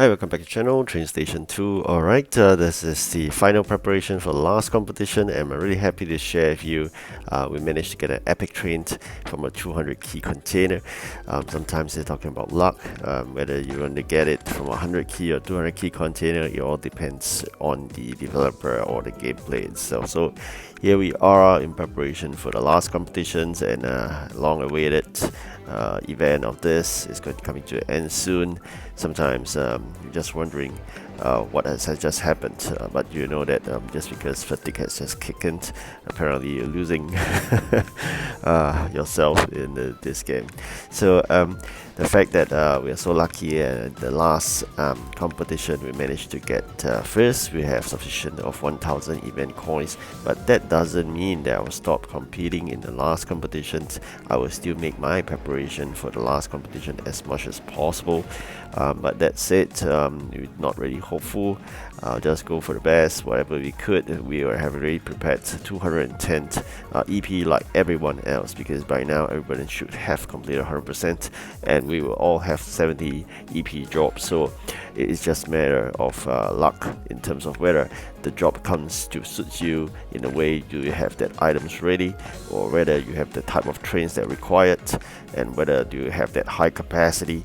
Hi, welcome back to the channel, TrainStation 2. Alright, this is the final preparation for the last competition, and I'm really happy to share with you. We managed to get an epic train from a 200 key container. Sometimes they're talking about luck, whether you want to get it from a 100 key or 200 key container. It all depends on the developer or the gameplay itself. So here we are in preparation for the last competitions, and long awaited event of this is going to come to an end soon. Sometimes you're just wondering what has just happened, but you know that just because fatigue has just kicked in, apparently you're losing yourself in this game. So the fact that we are so lucky at the last competition we managed to get first, we have sufficient of 1000 event coins, but that doesn't mean that I will stop competing in the last competitions. I will still make my preparation for the last competition as much as possible, but that said, we're not really hopeful. Just go for the best, whatever we could. We are have already prepared 210 EP like everyone else, because by now everybody should have completed 100%, and we will all have 70 EP jobs. So it is just a matter of luck in terms of whether the job comes to suit you in a way. Do you have that items ready, or whether you have the type of trains that are required, and whether do you have that high capacity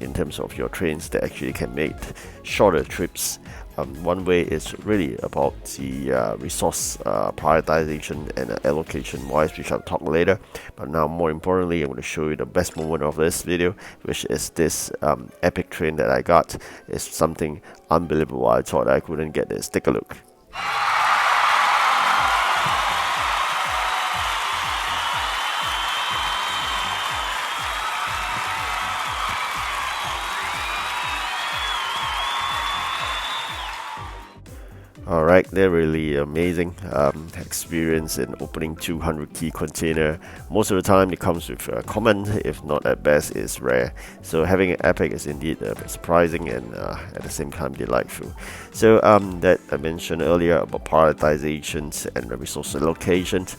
in terms of your trains that actually can make shorter trips. One way is really about the resource prioritization and allocation wise, which I'll talk later. But now, more importantly, I'm going to show you the best moment of this video, which is this epic train that I got. It's something unbelievable. I thought I couldn't get this. Take a look. Alright, they're really amazing experience in opening 200 key container. Most of the time it comes with common, if not at best is rare. So having an epic is indeed surprising and at the same time delightful. So that I mentioned earlier about prioritizations and the resource allocations.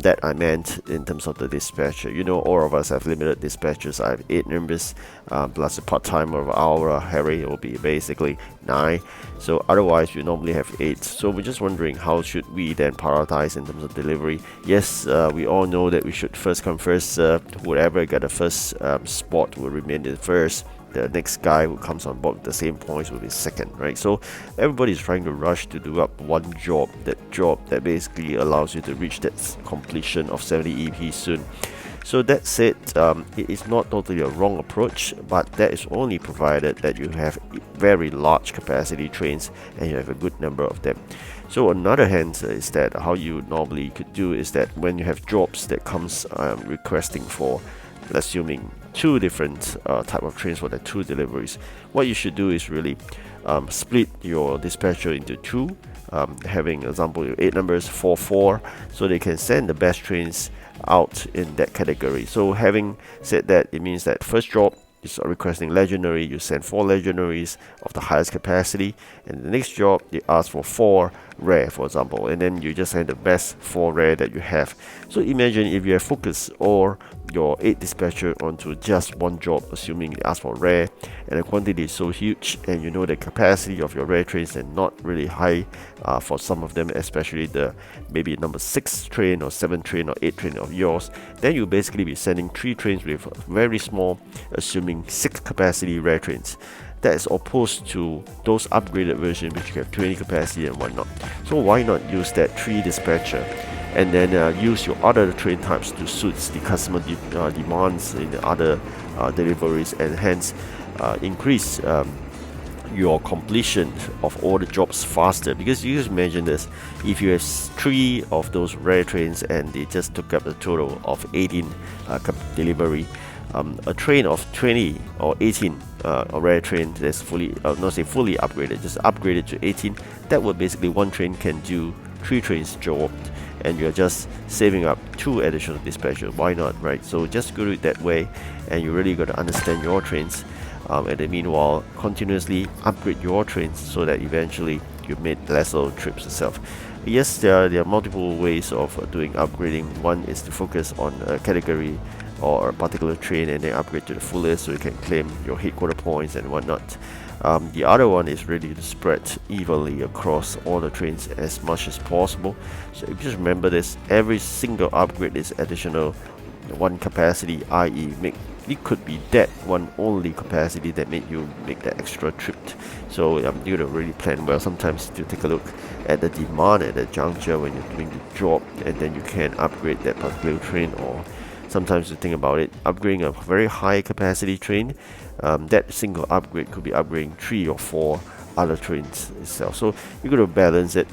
That I meant in terms of the dispatcher. You know, all of us have limited dispatchers. I have 8 members plus a part-timer of our Harry will be basically 9. So otherwise we normally have 8. So we're just wondering, how should we then prioritize in terms of delivery? Yes, we all know that we should first come first. Whoever got the first spot will remain the first. The next guy who comes on board with the same points will be second, right? So everybody is trying to rush to do up one job, that job that basically allows you to reach that completion of 70 EP soon. So that said, it is not totally a wrong approach, but that is only provided that you have very large capacity trains and you have a good number of them. So on the other hand, is that how you normally could do is that when you have jobs that comes requesting for, assuming 2 different type of trains for the 2 deliveries, what you should do is really split your dispatcher into 2, having example your 8 numbers 4 so they can send the best trains out in that category. So having said that, it means that first job is requesting legendary, you send 4 legendaries of the highest capacity, and the next job they ask for 4 rare, for example, and then you just send the best 4 rare that you have. So imagine if you have focused or your 8 dispatcher onto just one job, assuming they ask for rare, and the quantity is so huge, and you know the capacity of your rare trains are not really high for some of them, especially the maybe number 6 train or 7 train or 8 train of yours, then you basically be sending 3 trains with very small, assuming 6 capacity rare trains. That is opposed to those upgraded versions which have 20 capacity and whatnot. So why not use that 3 dispatcher and then use your other train types to suit the customer demands in the other deliveries, and hence increase your completion of all the jobs faster. Because you just imagine this, if you have 3 of those rare trains and they just took up a total of 18 delivery, a train of 20 or 18 a rare train that's fully not say fully upgraded, just upgraded to 18, that would basically one train can do 3 trains job, and you're just saving up 2 additional dispatchers. Why not, right? So just go it that way, and you really got to understand your trains, and then meanwhile continuously upgrade your trains so that eventually you made lesser trips itself. Yes, there are multiple ways of doing upgrading. One is to focus on a category or a particular train and then upgrade to the fullest so you can claim your headquarter points and whatnot. The other one is really to spread evenly across all the trains as much as possible. So just remember this: every single upgrade is additional one capacity, i.e. it could be that one only capacity that made you make that extra trip. So you gotta really plan well. Sometimes you take a look at the demand at that juncture when you're doing the job, and then you can upgrade that particular train. Or sometimes you think about it, upgrading a very high capacity train, that single upgrade could be upgrading 3 or 4 other trains itself. So you got to balance it,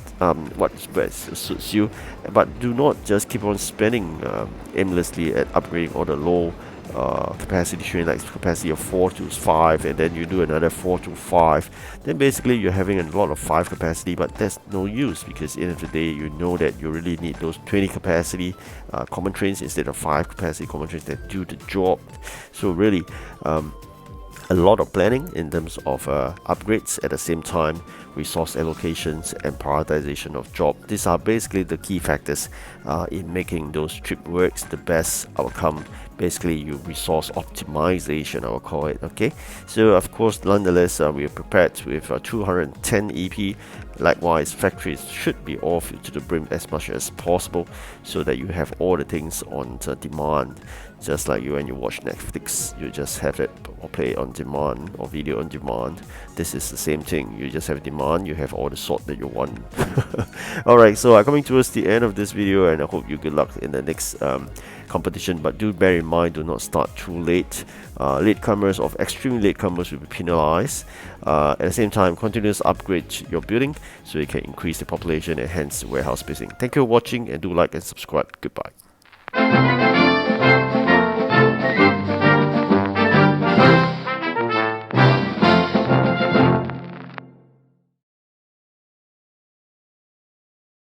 what's best suits you, but do not just keep on spending aimlessly at upgrading all the low capacity train, like capacity of 4 to 5, and then you do another 4 to 5. Then basically you're having a lot of 5 capacity, but that's no use, because at the end of the day you know that you really need those 20 capacity common trains instead of 5 capacity common trains that do the job. So really, a lot of planning in terms of upgrades, at the same time resource allocations and prioritization of job. These are basically the key factors in making those trip works the best outcome. Basically, you resource optimization, I will call it. Okay, so of course, nonetheless, we are prepared with 210 EP. Likewise, factories should be all filled to the brim as much as possible, so that you have all the things on demand. Just like when you watch Netflix, you just have it or play it on demand, or video on demand. This is the same thing. You just have demand, you have all the sort that you want. Alright, so I'm coming towards the end of this video, and I hope you good luck in the next competition. But do bear in mind, do not start too late. Latecomers or extremely latecomers will be penalized. At the same time, continuous upgrade your building so you can increase the population and hence warehouse spacing. Thank you for watching, and do like and subscribe. Goodbye.